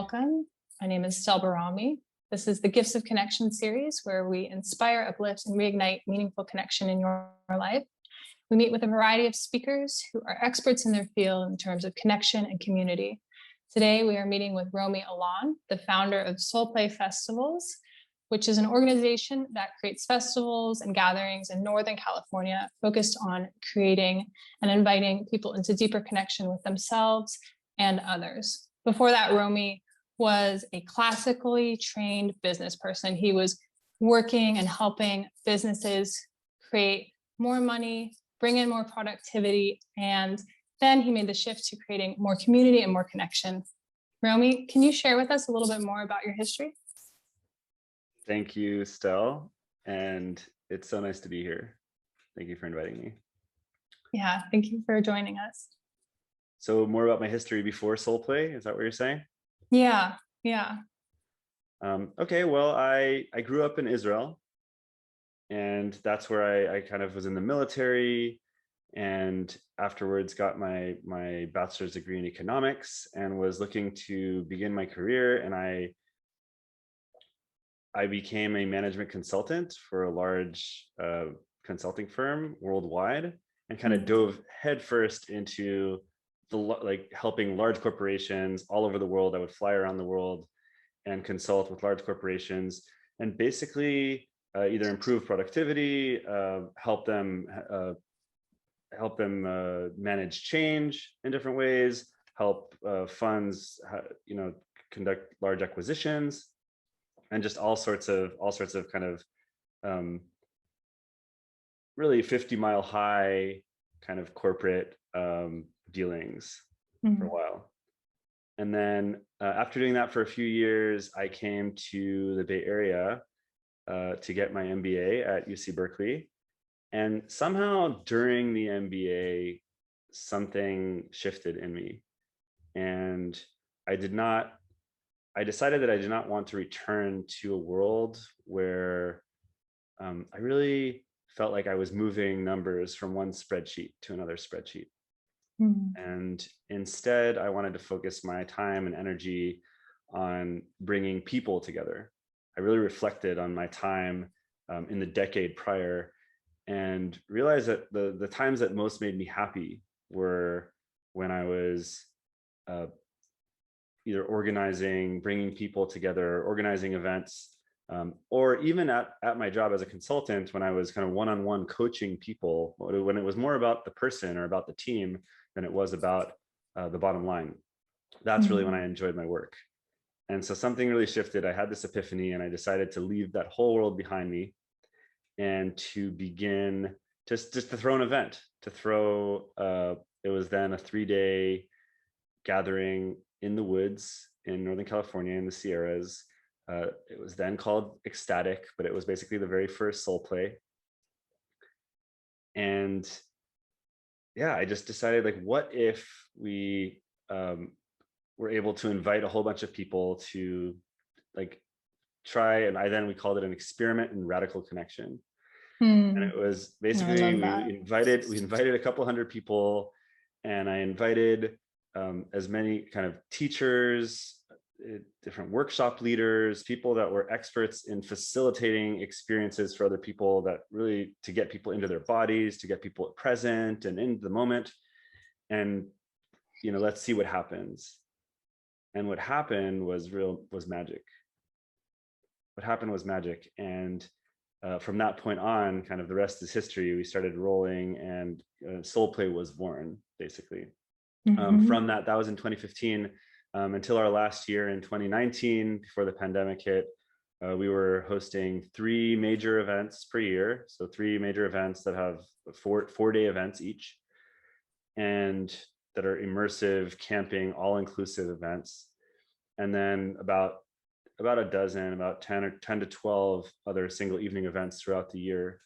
welcome. My name is Romi. This is the Gifts of Connection series, where we inspire, uplift, and reignite meaningful connection in your life. We meet with a variety of speakers who are experts in their field in terms of connection and community. Today, we are meeting with Romi Elan, the founder of SoulPlay Festivals, which is an organization that creates festivals and gatherings in Northern California focused on creating and inviting people into deeper connection with themselves and others. Before that, Romi was a classically trained business person. He was working and helping businesses create more money, bring in more productivity, and then he made the shift to creating more community and more connection. Romi, can you share with us a little bit more about your history? Thank you, Stel, and it's so nice to be here. Thank you for inviting me. Yeah, thank you for joining us. So more about my history before SoulPlay, is that what you're saying? Yeah. Okay, well, I grew up in Israel, and that's where I kind of was in the military, and afterwards got my bachelor's degree in economics and was looking to begin my career, and I became a management consultant for a large consulting firm worldwide, and kind of dove headfirst into helping large corporations all over the world. I would fly around the world and consult with large corporations and basically either improve productivity, help them manage change in different ways, help funds conduct large acquisitions, and just all sorts of kind of really 50-mile high kind of corporate dealings for a while. And then after doing that for a few years, I came to the Bay Area to get my MBA at UC Berkeley. And somehow during the MBA, something shifted in me. And I decided that I did not want to return to a world where I really felt like I was moving numbers from one spreadsheet to another spreadsheet. And instead, I wanted to focus my time and energy on bringing people together. I really reflected on my time in the decade prior and realized that the times that most made me happy were when I was either organizing, bringing people together, organizing events, or even at my job as a consultant, when I was kind of one-on-one coaching people, when it was more about the person or about the team than it was about the bottom line. That's really when I enjoyed my work. And so something really shifted. I had this epiphany and I decided to leave that whole world behind me and to begin just to throw an event, it was then a 3-day gathering in the woods in Northern California in the Sierras. It was then called Ecstatic, but it was basically the very first SoulPlay. And yeah, I just decided, like, what if we were able to invite a whole bunch of people to try, and we called it an experiment in radical connection. And it was basically we invited a couple hundred people, and I invited as many kind of teachers, different workshop leaders, people that were experts in facilitating experiences for other people, that really to get people into their bodies, to get people present and into the moment. And, let's see what happens. And what happened was magic. What happened was magic. And from that point on, kind of the rest is history. We started rolling, and SoulPlay was born, basically. From that was in 2015. Until our last year in 2019, before the pandemic hit, we were hosting 3 major events per year. So 3 major events that have 4-day events each, and that are immersive, camping, all-inclusive events. And then about a dozen, about 10 to 12 other single evening events throughout the year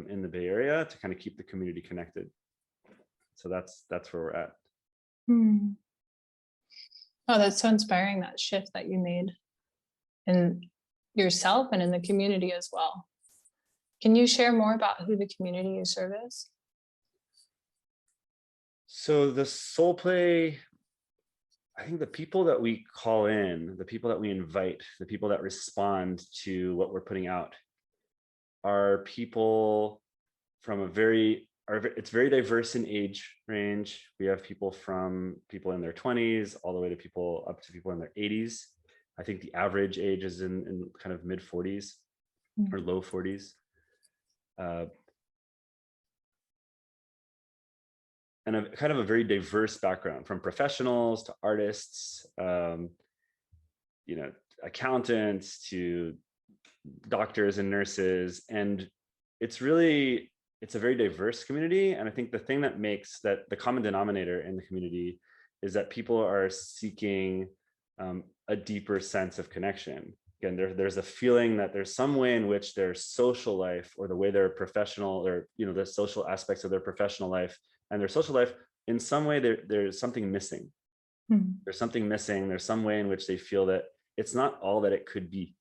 in the Bay Area to kind of keep the community connected. So that's where we're at. Oh, that's so inspiring, that shift that you made in yourself and in the community as well. Can you share more about who the community you serve is? So the SoulPlay, I think the people that we call in, the people that we invite, the people that respond to what we're putting out are people from it's very diverse in age range. We have people in their 20s all the way to people up to people in their 80s. I think the average age is in kind of mid 40s or low 40s. And a kind of a very diverse background, from professionals to artists, accountants to doctors and nurses. And it's a very diverse community. And I think the thing that makes that the common denominator in the community is that people are seeking a deeper sense of connection. Again, there's a feeling that there's some way in which their social life, or the way their professional, or the social aspects of their professional life and their social life, in some way there's something missing. There's something missing. There's some way in which they feel that it's not all that it could be.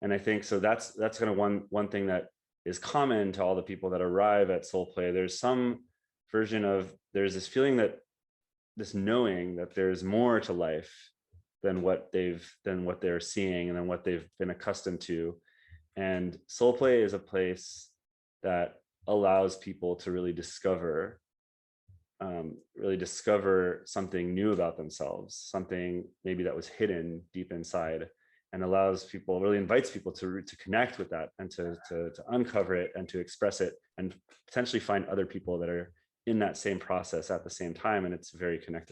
And I think so that's kind of one thing that is common to all the people that arrive at SoulPlay. There's some version of, there's this feeling that, this knowing that there's more to life than what they're seeing and than what they've been accustomed to. And SoulPlay is a place that allows people to really discover something new about themselves, something maybe that was hidden deep inside, and really invites people to connect with that, and to uncover it and to express it, and potentially find other people that are in that same process at the same time. And it's very connected.